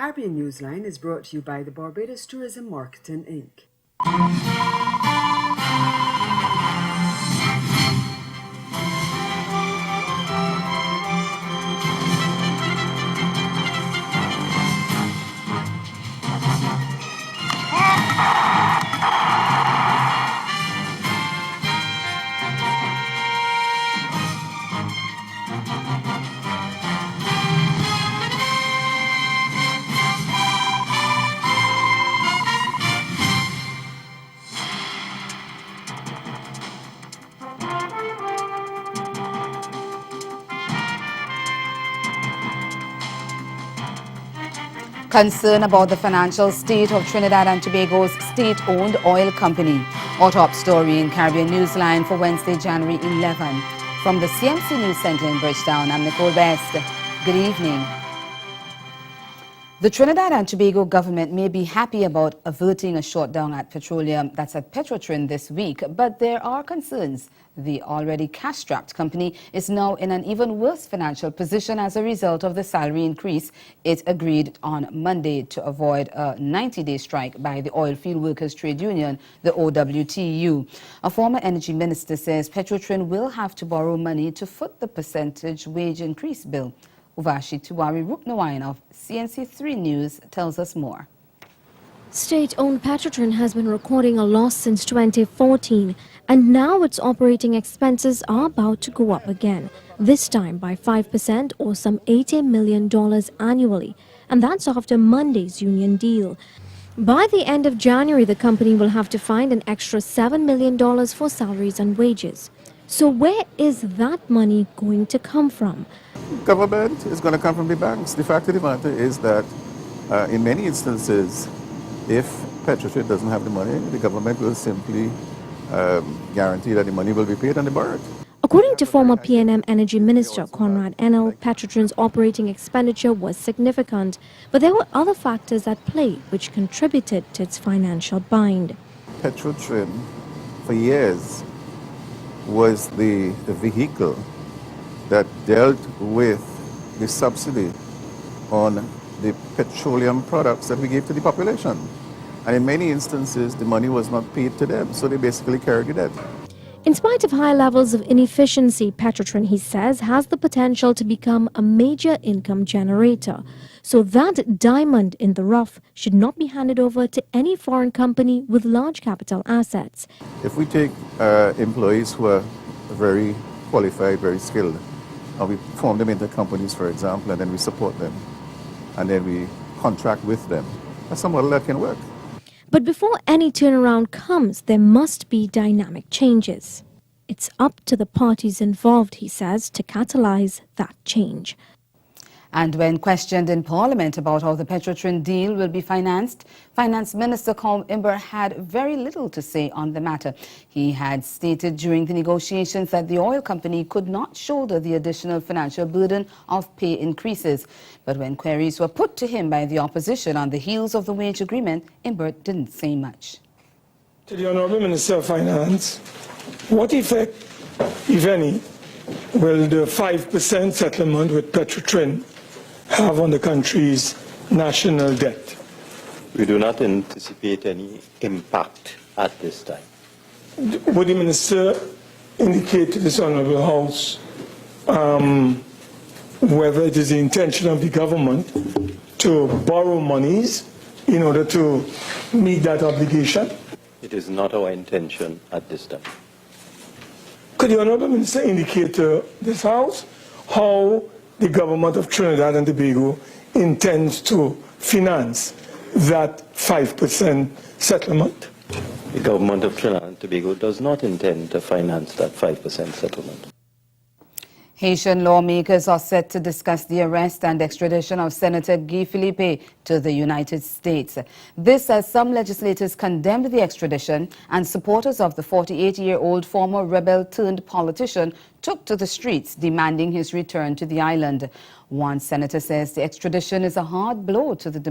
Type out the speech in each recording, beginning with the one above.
Caribbean Newsline is brought to you by the Barbados Tourism Marketing, Inc. Concern about the financial state of Trinidad and Tobago's state-owned oil company. Our top story in Caribbean Newsline for Wednesday, January 11. From the CMC News Center in Bridgetown, I'm Nicole Best. Good evening. The Trinidad and Tobago government may be happy about averting a shutdown at Petrotrin this week, but there are concerns. The already cash-strapped company is now in an even worse financial position as a result of the salary increase it agreed on Monday to avoid a 90-day strike by the Oilfield Workers Trade Union, the OWTU. A former energy minister says Petrotrin will have to borrow money to foot the percentage wage increase bill. Uvashi Tiwari Rupnawayan of CNC3 News tells us more. State-owned Petrotrin has been recording a loss since 2014, and now its operating expenses are about to go up again, this time by 5% or some $80 million annually, and that's after Monday's union deal. By the end of January, the company will have to find an extra $7 million for salaries and wages. So where is that money going to come from? Government is going to come from the banks. The fact of the matter is that in many instances, if Petrotrin doesn't have the money, the government will simply guarantee that the money will be paid and they borrow it. According to former PNM Energy Minister Conrad Enel, Petrotrin's operating expenditure was significant, but there were other factors at play which contributed to its financial bind. Petrotrin, for years, was the vehicle that dealt with the subsidy on the petroleum products that we gave to the population. And in many instances, the money was not paid to them, so they basically carried the debt. In spite of high levels of inefficiency, Petrotrin, he says, has the potential to become a major income generator. So that diamond in the rough should not be handed over to any foreign company with large capital assets. If we take employees who are very qualified, very skilled, and we form them into companies, for example, and then we support them, and then we contract with them, that's a model that can work. But before any turnaround comes, there must be dynamic changes. It's up to the parties involved, he says, to catalyze that change. And when questioned in Parliament about how the Petrotrin deal will be financed, Finance Minister Colm Imber had very little to say on the matter. He had stated during the negotiations that the oil company could not shoulder the additional financial burden of pay increases. But when queries were put to him by the opposition on the heels of the wage agreement, Imber didn't say much. To the Honourable Minister of Finance, what effect, if any, will the 5% settlement with Petrotrin have on the country's national debt? We do not anticipate any impact at this time. Would the Minister indicate to this Honourable House whether it is the intention of the government to borrow monies in order to meet that obligation? It is not our intention at this time. Could the Honourable Minister indicate to this House how the government of Trinidad and Tobago intends to finance that 5% settlement? The government of Trinidad and Tobago does not intend to finance that 5% settlement. Haitian lawmakers are set to discuss the arrest and extradition of Senator Guy Philippe to the United States. This as some legislators condemned the extradition and supporters of the 48-year-old former rebel-turned-politician took to the streets demanding his return to the island. One senator says the extradition is a hard blow to the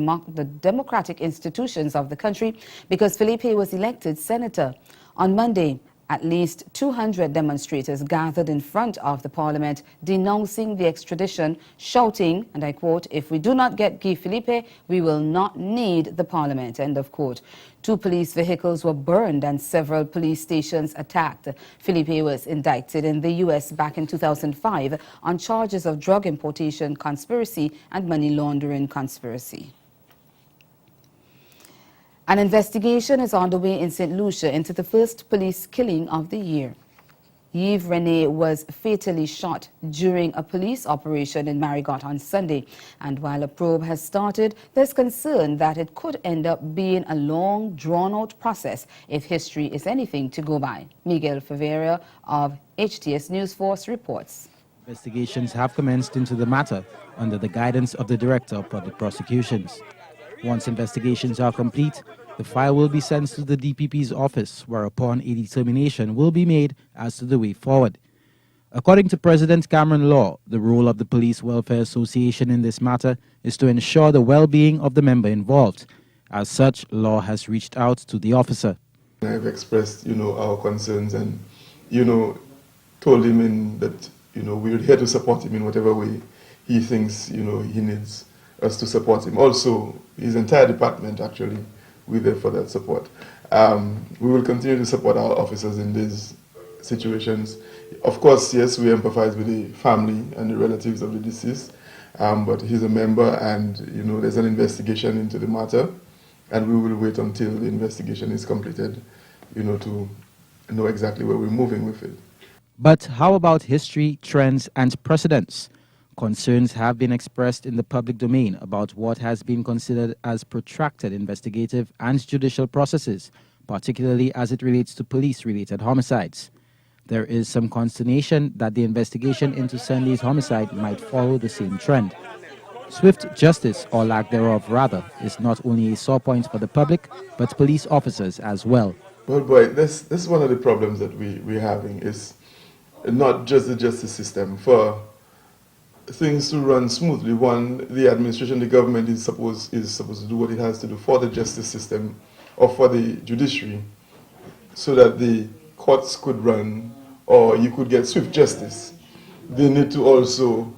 democratic institutions of the country because Philippe was elected senator. On Monday, At least 200 demonstrators gathered in front of the parliament denouncing the extradition, shouting, and I quote, "If we do not get Guy Philippe, we will not need the parliament," end of quote. 2 police vehicles were burned and several police stations attacked. Philippe was indicted in the U.S. back in 2005 on charges of drug importation conspiracy and money laundering conspiracy. An investigation is underway in St. Lucia into the first police killing of the year. Yves Rene was fatally shot during a police operation in Marigot on Sunday. And while a probe has started, there's concern that it could end up being a long, drawn-out process if history is anything to go by. Miguel Favera of HTS News Force reports. Investigations have commenced into the matter under the guidance of the Director of Public Prosecutions. Once investigations are complete, the file will be sent to the DPP's office, whereupon a determination will be made as to the way forward. According to President Cameron Law, the role of the Police Welfare Association in this matter is to ensure the well-being of the member involved. As such, Law has reached out to the officer. I've expressed, our concerns and, told him that, we're here to support him in whatever way he thinks, he needs us to support him. Also, his entire department, actually, we're there for that support. We will continue to support our officers in these situations. Of course, yes, we empathize with the family and the relatives of the deceased, but he's a member and, there's an investigation into the matter, and we will wait until the investigation is completed, to know exactly where we're moving with it. But how about history, trends, and precedents? Concerns have been expressed in the public domain about what has been considered as protracted investigative and judicial processes, particularly as it relates to police-related homicides. There is some consternation that the investigation into Sunday's homicide might follow the same trend. Swift justice, or lack thereof rather, is not only a sore point for the public, but police officers as well. Well, boy, this is one of the problems that we're having, is not just the justice system. For things to run smoothly, one, the administration, the government is supposed to do what it has to do for the justice system or for the judiciary so that the courts could run or you could get swift justice. They need to also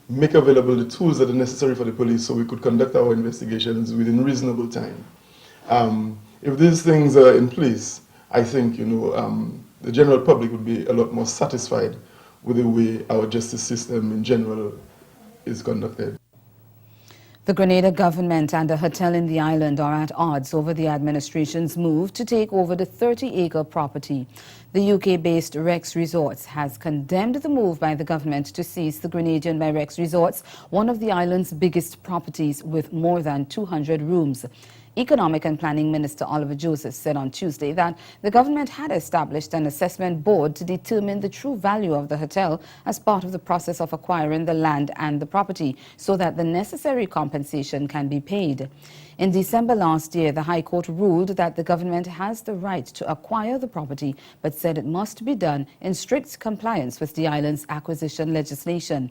make available the tools that are necessary for the police so we could conduct our investigations within reasonable time. If these things are in place, I think, the general public would be a lot more satisfied with the way our justice system in general is conducted. The Grenada government and a hotel in the island are at odds over the administration's move to take over the 30-acre property. The UK-based Rex Resorts has condemned the move by the government to seize the Grenadian by Rex Resorts, one of the island's biggest properties with more than 200 rooms. Economic and Planning Minister Oliver Joseph said on Tuesday that the government had established an assessment board to determine the true value of the hotel as part of the process of acquiring the land and the property so that the necessary compensation can be paid. In December last year, the High Court ruled that the government has the right to acquire the property, but said it must be done in strict compliance with the island's acquisition legislation.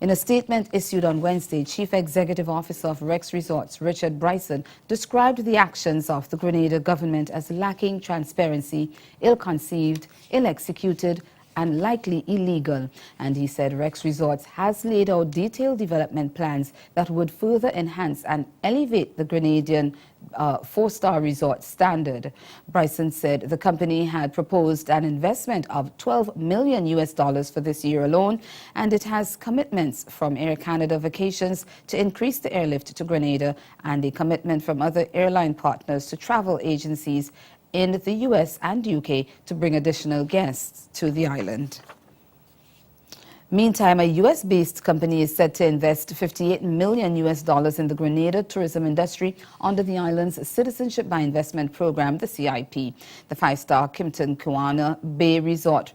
In a statement issued on Wednesday, Chief Executive Officer of Rex Resorts, Richard Bryson, described the actions of the Grenada government as lacking transparency, ill-conceived, ill-executed, and likely illegal. And he said Rex Resorts has laid out detailed development plans that would further enhance and elevate the Grenadian four-star resort standard. Bryson said the company had proposed an investment of $12 million for this year alone, and it has commitments from Air Canada Vacations to increase the airlift to Grenada and a commitment from other airline partners to travel agencies in the US and UK to bring additional guests to the island. Meantime, a US-based company is set to invest $58 million in the Grenada tourism industry under the island's Citizenship by Investment program, the CIP. The five-star Kimpton Kuana Bay Resort,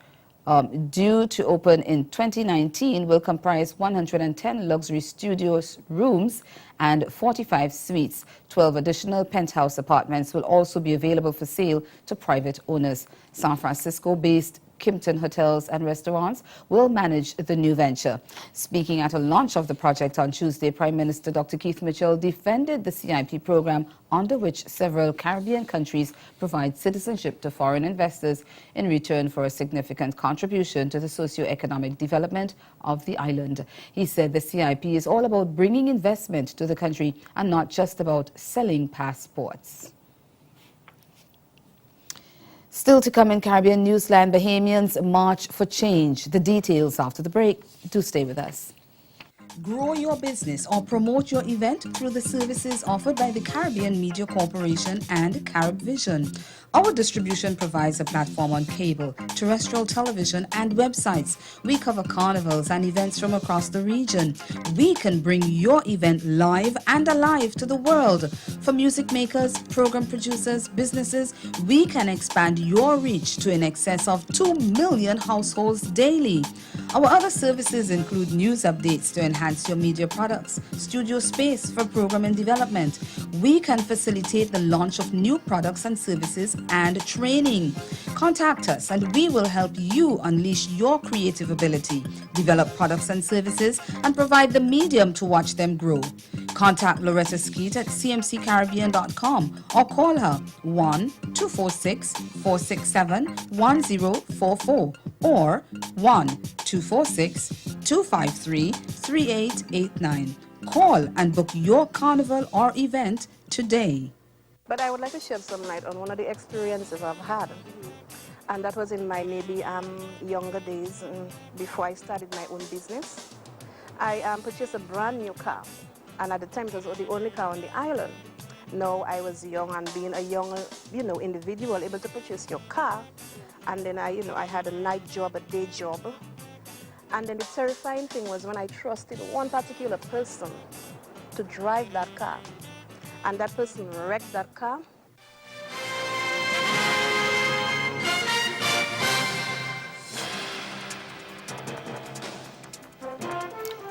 due to open in 2019, will comprise 110 luxury studios rooms and 45 suites. 12 additional penthouse apartments will also be available for sale to private owners. San Francisco-based Kimpton Hotels and Restaurants will manage the new venture. Speaking at a launch of the project on Tuesday, Prime Minister Dr. Keith Mitchell defended the CIP program under which several Caribbean countries provide citizenship to foreign investors in return for a significant contribution to the socio-economic development of the island. He said the CIP is all about bringing investment to the country and not just about selling passports. Still to come in Caribbean Newsline, Bahamians march for change. The details after the break. Do stay with us. Grow your business or promote your event through the services offered by the Caribbean Media Corporation and CaribVision. Our distribution provides a platform on cable, terrestrial television, and websites. We cover carnivals and events from across the region. We can bring your event live and alive to the world. For music makers, program producers, businesses, we can expand your reach to in excess of 2 million households daily. Our other services include news updates to enhance your media products, studio space for program and development. We can facilitate the launch of new products and services and training. Contact us and we will help you unleash your creative ability, develop products and services, and provide the medium to watch them grow. Contact Loretta Skeet at cmccaribbean.com or call her 1-246-467-1044 or 1-246-253-3889. Call and book your carnival or event today. But I would like to shed some light on one of the experiences I've had. And that was in my maybe younger days, before I started my own business. I purchased a brand new car. And at the time, it was the only car on the island. Now I was young, and being a young, individual, able to purchase your car. And then I had a night job, a day job. And then the terrifying thing was when I trusted one particular person to drive that car. And that person wrecked that car.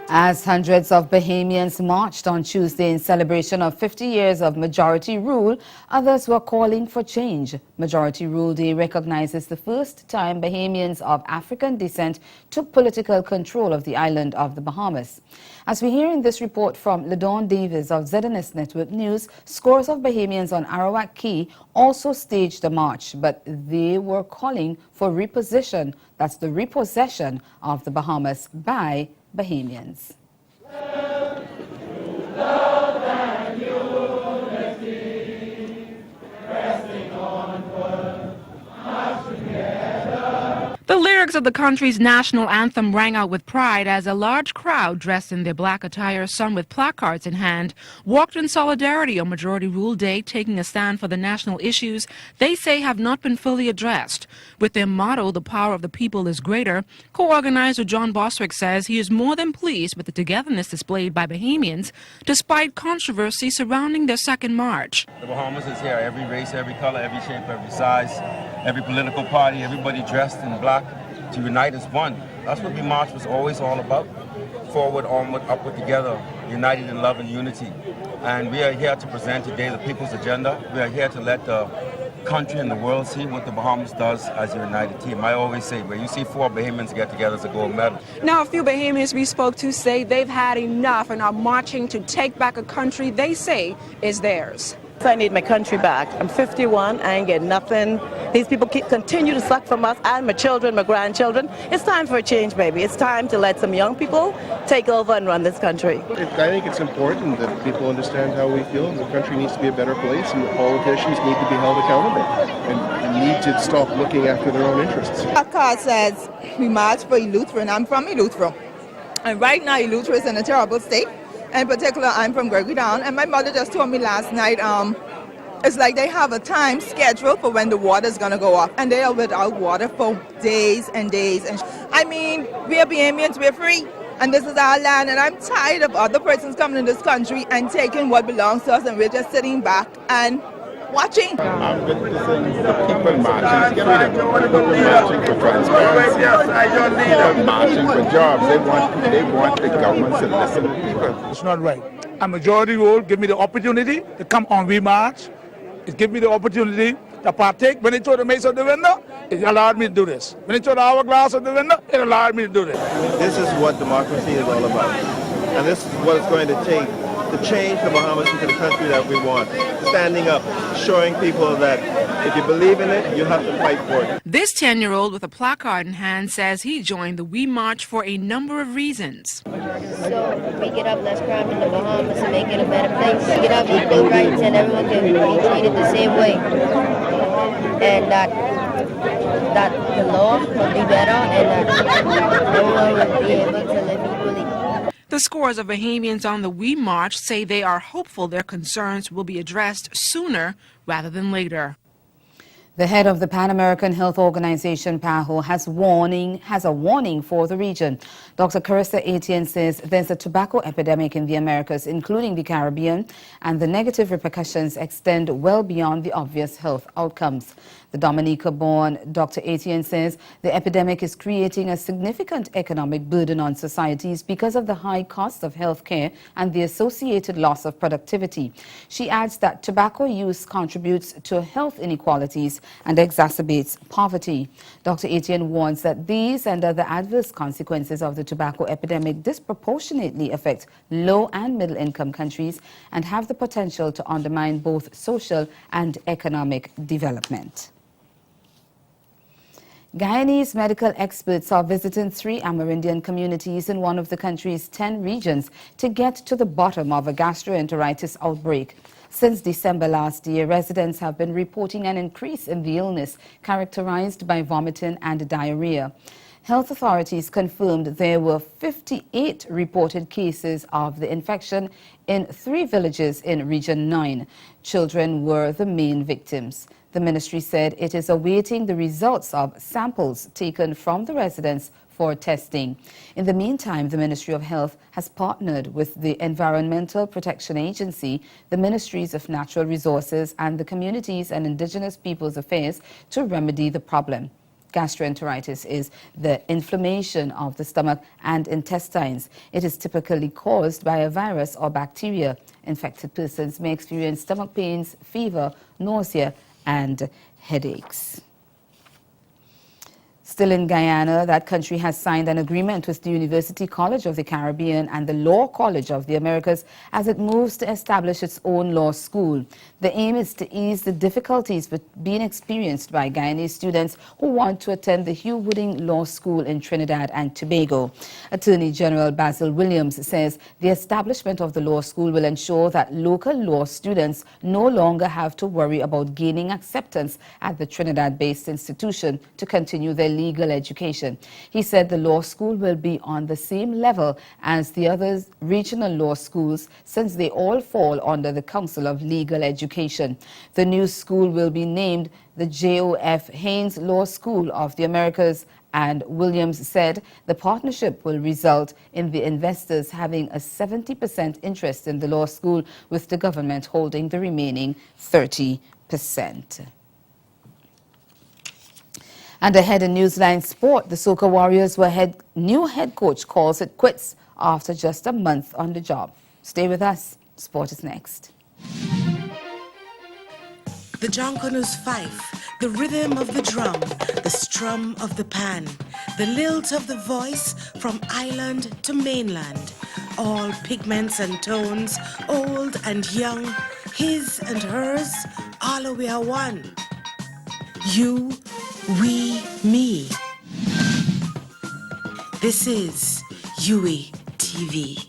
As hundreds of Bahamians marched on Tuesday in celebration of 50 years of majority rule, others were calling for change. Majority Rule Day recognizes the first time Bahamians of African descent took political control of the island of the Bahamas. As we hear in this report from LaDawn Davis of ZNS Network News, scores of Bahamians on Arawak Key also staged a march, but they were calling for repossession, that's the repossession of the Bahamas by Bahamians. The lyrics of the country's national anthem rang out with pride as a large crowd dressed in their black attire, some with placards in hand, walked in solidarity on Majority Rule Day, taking a stand for the national issues they say have not been fully addressed. With their motto, "The power of the people is greater," co-organizer John Boswick says he is more than pleased with the togetherness displayed by Bahamians, despite controversy surrounding their second march. The Bahamas is here, every race, every color, every shape, every size, every political party, everybody dressed in black to unite as one. That's what the march was always all about. Forward, onward, upward, together, united in love and unity. And we are here to present today the people's agenda. We are here to let the country and the world see what the Bahamas does as a united team. I always say, where you see 4 Bahamians get together, it's a gold medal. Now, a few Bahamians we spoke to say they've had enough and are marching to take back a country they say is theirs. I need my country back. I'm 51, I ain't getting nothing. These people continue to suck from us, and my children, my grandchildren. It's time for a change, baby. It's time to let some young people take over and run this country. I think it's important that people understand how we feel. The country needs to be a better place, and the politicians need to be held accountable and need to stop looking after their own interests. Our card says we march for Eleuthera, I'm from Eleuthera. And right now Eleuthera is in a terrible state. In particular, I'm from Gregory Down, and my mother just told me last night, it's like they have a time schedule for when the water's going to go up, and they are without water for days and days. And I mean, we are Bahamians, we're free, and this is our land, and I'm tired of other persons coming in this country and taking what belongs to us, and we're just sitting back and watching. I'm witnessing the people marching. People marching for transparency. People marching for jobs. They want the government to listen to people. It's not right. A majority rule give me the opportunity to come on We March. It gives me the opportunity to partake. When they throw the mace out the window, it allowed me to do this. When they throw the hourglass out the window, it allowed me to do this. This is what democracy is all about. And this is what it's going to take to change the Bahamas into the country that we want. Standing up, showing people that if you believe in it, you have to fight for it. This 10-year-old with a placard in hand says he joined the We March for a number of reasons. So we get up, less crime in the Bahamas and make it a better place. Get up, equal rights, and everyone can be treated the same way. And that the law will be better and that everyone will be able to live equally. The scores of Bahamians on the We March say they are hopeful their concerns will be addressed sooner rather than later. The head of the Pan American Health Organization, PAHO, has a warning for the region. Dr. Carissa Etienne says there's a tobacco epidemic in the Americas, including the Caribbean, and the negative repercussions extend well beyond the obvious health outcomes. The Dominica-born Dr. Etienne says the epidemic is creating a significant economic burden on societies because of the high cost of health care and the associated loss of productivity. She adds that tobacco use contributes to health inequalities and exacerbates poverty. Dr. Etienne warns that these and other adverse consequences of the tobacco epidemic disproportionately affect low and middle income countries and have the potential to undermine both social and economic development. Guyanese medical experts are visiting 3 Amerindian communities in one of the country's 10 regions to get to the bottom of a gastroenteritis outbreak. Since December last year, residents have been reporting an increase in the illness characterized by vomiting and diarrhea. Health authorities confirmed there were 58 reported cases of the infection in 3 villages in Region 9. Children were the main victims. The ministry said it is awaiting the results of samples taken from the residents for testing. In the meantime, the Ministry of Health has partnered with the Environmental Protection Agency, the Ministries of Natural Resources, and the Communities and Indigenous Peoples Affairs to remedy the problem. Gastroenteritis is the inflammation of the stomach and intestines. It is typically caused by a virus or bacteria. Infected persons may experience stomach pains, fever, nausea, and headaches. Still in Guyana, that country has signed an agreement with the University College of the Caribbean and the Law College of the Americas as it moves to establish its own law school. The aim is to ease the difficulties being experienced by Guyanese students who want to attend the Hugh Wooding Law School in Trinidad and Tobago. Attorney General Basil Williams says the establishment of the law school will ensure that local law students no longer have to worry about gaining acceptance at the Trinidad-based institution to continue their legal education. He said the law school will be on the same level as the other regional law schools since they all fall under the Council of Legal Education. The new school will be named the J.O.F. Haynes Law School of the Americas, and Williams said the partnership will result in the investors having a 70% interest in the law school, with the government holding the remaining 30%. And ahead in Newsline Sport, the Soca Warriors new head coach calls it quits after just a month on the job. Stay with us. Sport is next. The Jonkonu's fife, the rhythm of the drum, the strum of the pan, the lilt of the voice from island to mainland. All pigments and tones, old and young, his and hers, all we are one. You, we, me. This is Yui TV.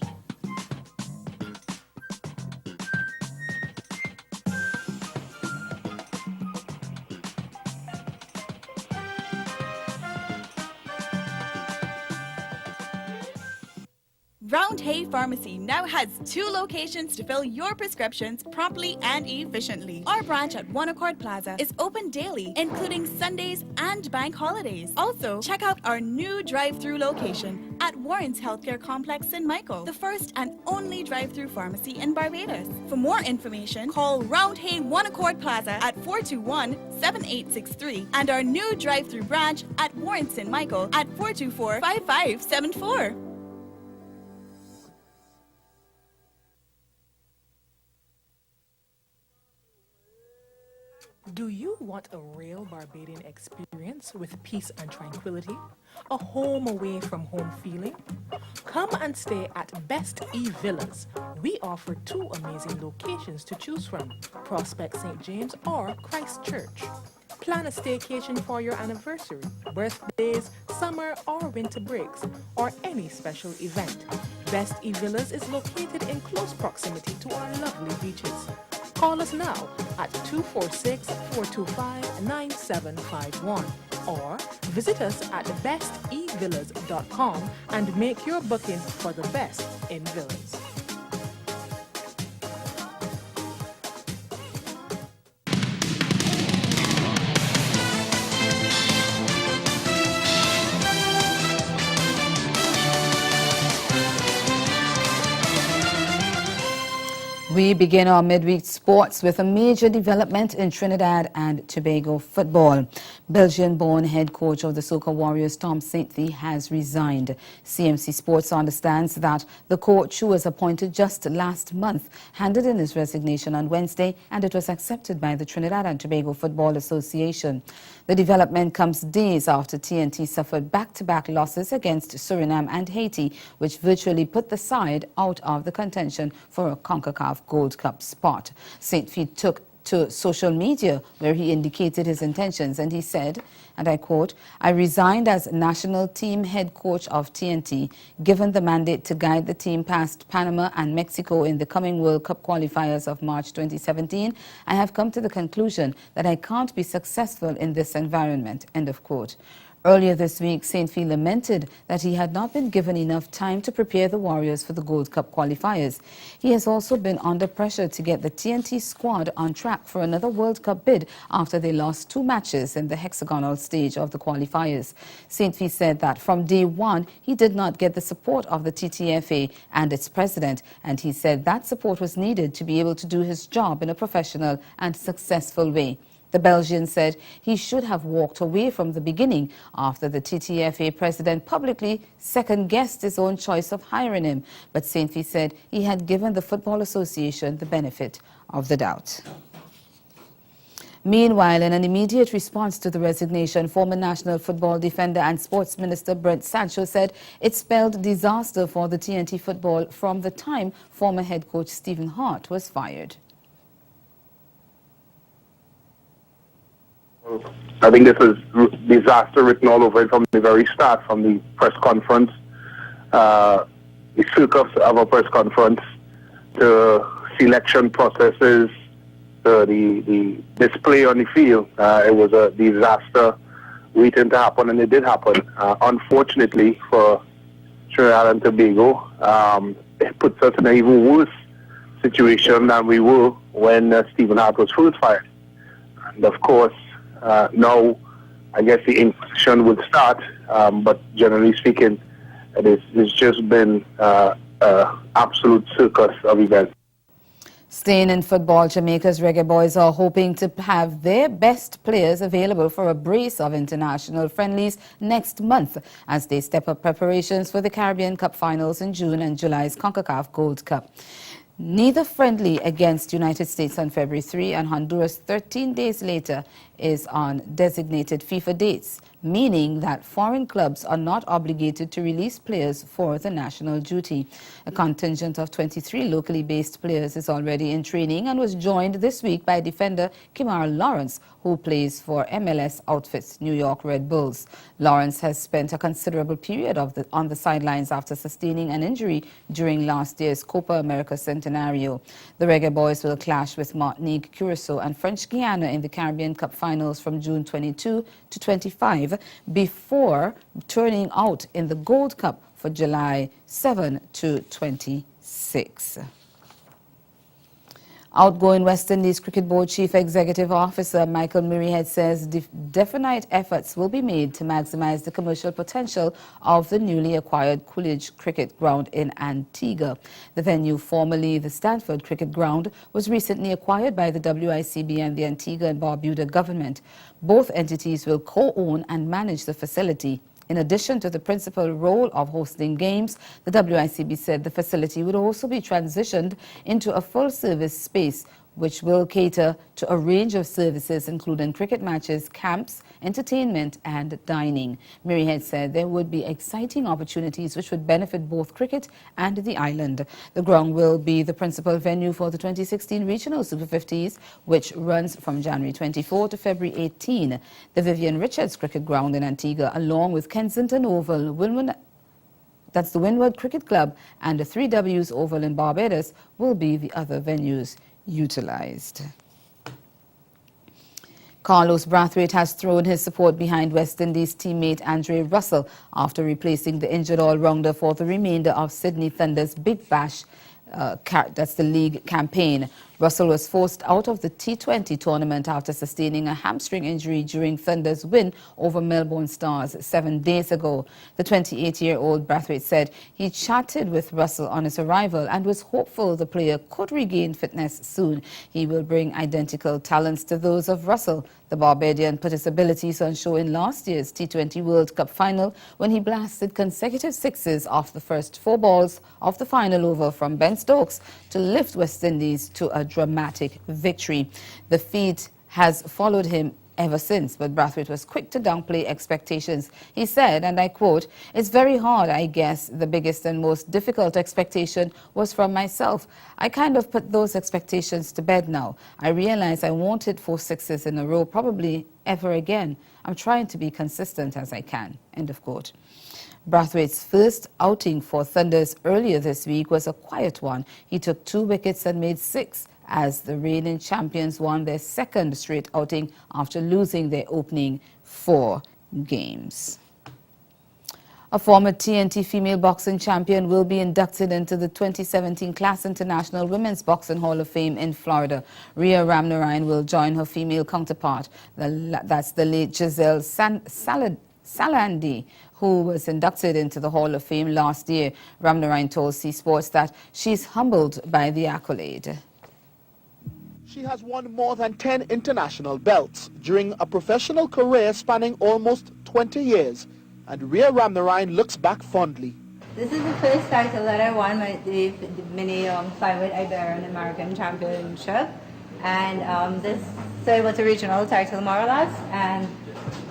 Round Hay Pharmacy now has 2 locations to fill your prescriptions promptly and efficiently. Our branch at One Accord Plaza is open daily, including Sundays and bank holidays. Also, check out our new drive-through location at Warren's Healthcare Complex in Michael, the first and only drive-through pharmacy in Barbados. For more information, call Round Hay One Accord Plaza at 421-7863 and our new drive-through branch at Warren's in Michael at 424-5574. Do you want a real Barbadian experience with peace and tranquility? A home away from home feeling? Come and stay at Best E Villas. We offer 2 amazing locations to choose from, Prospect St. James or Christchurch. Plan a staycation for your anniversary, birthdays, summer or winter breaks, or any special event. Best E Villas is located in close proximity to our lovely beaches. Call us now at 246-425-9751 or visit us at bestevillas.com and make your booking for the best in villas. We begin our midweek sports with a major development in Trinidad and Tobago football. Belgian-born head coach of the Soca Warriors, Tom Saintfi, has resigned. CMC Sports understands that the coach, who was appointed just last month, handed in his resignation on Wednesday, and it was accepted by the Trinidad and Tobago Football Association. The development comes days after TNT suffered back-to-back losses against Suriname and Haiti, which virtually put the side out of the contention for a CONCACAF Gold Cup spot. Saintfi took to social media where he indicated his intentions, and he said, and I quote, "I resigned as national team head coach of TNT. Given the mandate to guide the team past Panama and Mexico in the coming World Cup qualifiers of March 2017, I have come to the conclusion that I can't be successful in this environment," end of quote. Earlier this week, Saintfi lamented that he had not been given enough time to prepare the Warriors for the Gold Cup qualifiers. He has also been under pressure to get the TNT squad on track for another World Cup bid after they lost 2 matches in the hexagonal stage of the qualifiers. Saintfi said that from day one, he did not get the support of the TTFA and its president, and he said that support was needed to be able to do his job in a professional and successful way. The Belgian said he should have walked away from the beginning after the TTFA president publicly second-guessed his own choice of hiring him. But Saintfi said he had given the Football Association the benefit of the doubt. Meanwhile, in an immediate response to the resignation, former national football defender and sports minister Brent Sancho said it spelled disaster for the TNT football from the time former head coach Stephen Hart was fired. I think this is disaster written all over it from the very start, from the press conference, the circus of a press conference, to selection processes, to the display on the field. It was a disaster waiting to happen, and it did happen. Unfortunately for Trinidad and Tobago, it puts us in an even worse situation than we were when Stephen Hart was first fired. And of course, now, I guess the inflection would start, but generally speaking, it's just been absolute circus of events. Staying in football, Jamaica's Reggae Boys are hoping to have their best players available for a brace of international friendlies next month as they step up preparations for the Caribbean Cup finals in June and July's CONCACAF Gold Cup. Neither friendly against United States on February 3 and Honduras 13 days later is on designated FIFA dates, meaning that foreign clubs are not obligated to release players for the national duty. A contingent of 23 locally based players is already in training and was joined this week by defender Kimar Lawrence, who plays for MLS outfits New York Red Bulls. Lawrence has spent a considerable period on the sidelines after sustaining an injury during last year's Copa America Centenario. The Reggae Boys will clash with Martinique, Curacao and French Guiana in the Caribbean Cup finals from June 22 to 25 before turning out in the Gold Cup for July 7 to 26. Outgoing West Indies Cricket Board Chief Executive Officer Michael Muirhead says definite efforts will be made to maximize the commercial potential of the newly acquired Coolidge Cricket Ground in Antigua. The venue, formerly the Stanford Cricket Ground, was recently acquired by the WICB and the Antigua and Barbuda government. Both entities will co-own and manage the facility. In addition to the principal role of hosting games, the WICB said the facility would also be transitioned into a full-service space which will cater to a range of services including cricket matches, camps, entertainment and dining. Maryhead said there would be exciting opportunities which would benefit both cricket and the island. The ground will be the principal venue for the 2016 Regional Super 50s, which runs from January 24 to February 18. The Vivian Richards Cricket Ground in Antigua, along with Kensington Oval, that's the Windward Cricket Club, and the 3Ws Oval in Barbados will be the other venues utilized. Carlos Brathwaite has thrown his support behind West Indies teammate Andre Russell after replacing the injured all-rounder for the remainder of Sydney Thunder's Big Bash, that's the league campaign. Russell was forced out of the T20 tournament after sustaining a hamstring injury during Thunder's win over Melbourne Stars 7 days ago. The 28-year-old Brathwaite said he chatted with Russell on his arrival and was hopeful the player could regain fitness soon. He will bring identical talents to those of Russell. The Barbadian put his abilities on show in last year's T20 World Cup final when he blasted consecutive sixes off the first 4 balls of the final over from Ben Stokes to lift West Indies to a dramatic victory. The feat has followed him ever since, but Brathwaite was quick to downplay expectations. He said, and I quote, "It's very hard, I guess. The biggest and most difficult expectation was from myself. I kind of put those expectations to bed now. I realize I won't hit 4 sixes in a row probably ever again. I'm trying to be consistent as I can." End of quote. Brathwaite's first outing for Thunders earlier this week was a quiet one. He took 2 wickets and made 6 as the reigning champions won their second straight outing after losing their opening 4 games. A former TNT female boxing champion will be inducted into the 2017 Class International Women's Boxing Hall of Fame in Florida. Rhea Ramnarine will join her female counterpart, that's the late Giselle Salandi, who was inducted into the Hall of Fame last year. Ramnarine told C Sports that she's humbled by the accolade. She has won more than 10 international belts during a professional career spanning almost 20 years, and Rhea Ramnarine looks back fondly. This is the first title that I won, the mini flyweight Iberian American Championship, and so it was a regional title more or less, and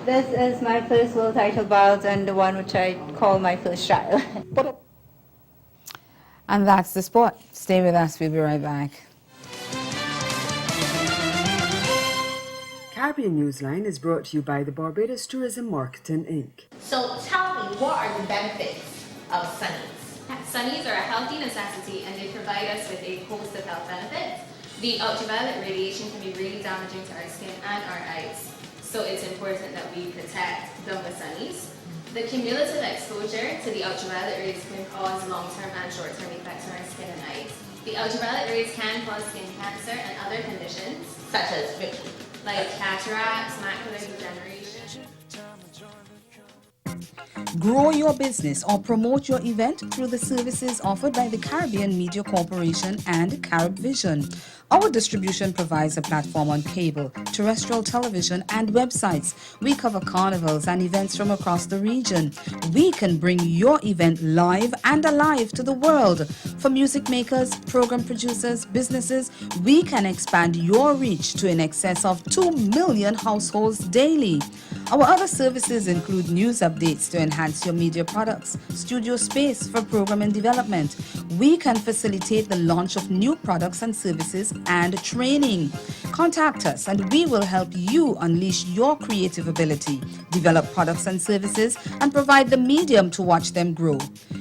this is my first world title bout and the one which I call my first trial. And that's the sport. Stay with us, we'll be right back. Caribbean Newsline is brought to you by the Barbados Tourism Marketing Inc. So tell me, what are the benefits of sunnies? Sunnies are a healthy necessity and they provide us with a host of health benefits. The ultraviolet radiation can be really damaging to our skin and our eyes, so it's important that we protect them with sunnies. The cumulative exposure to the ultraviolet rays can cause long-term and short-term effects on our skin and eyes. The ultraviolet rays can cause skin cancer and other conditions, such as like cataracts, macular degeneration. Grow your business or promote your event through the services offered by the Caribbean Media Corporation and CaribVision. Our distribution provides a platform on cable, terrestrial television, and websites. We cover carnivals and events from across the region. We can bring your event live and alive to the world. For music makers, program producers, businesses, we can expand your reach to in excess of 2 million households daily. Our other services include news updates to enhance your media products, studio space for program and development. We can facilitate the launch of new products and services and training. Contact us and we will help you unleash your creative ability, develop products and services, and provide the medium to watch them grow.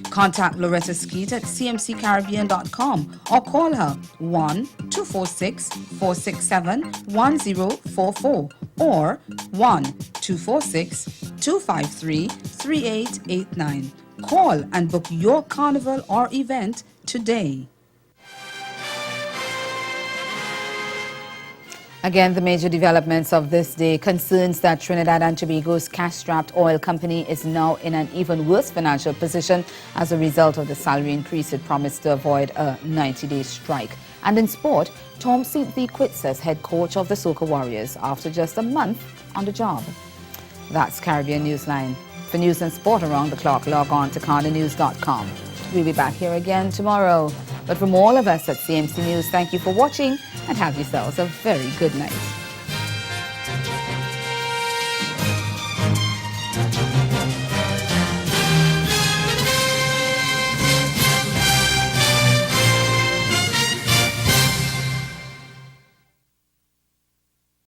Contact Loretta Skeet at cmccaribbean.com or call her 1-246-467-1044 or 1-246-253-3889. Call and book your carnival or event today. Again, the major developments of this day concerns that Trinidad and Tobago's cash-strapped oil company is now in an even worse financial position as a result of the salary increase it promised to avoid a 90-day strike. And in sport, Tom Seatley quits as head coach of the Soca Warriors after just a month on the job. That's Caribbean Newsline. For news and sport around the clock, log on to CarnaNews.com. We'll be back here again tomorrow. But from all of us at CMC News, thank you for watching and have yourselves a very good night.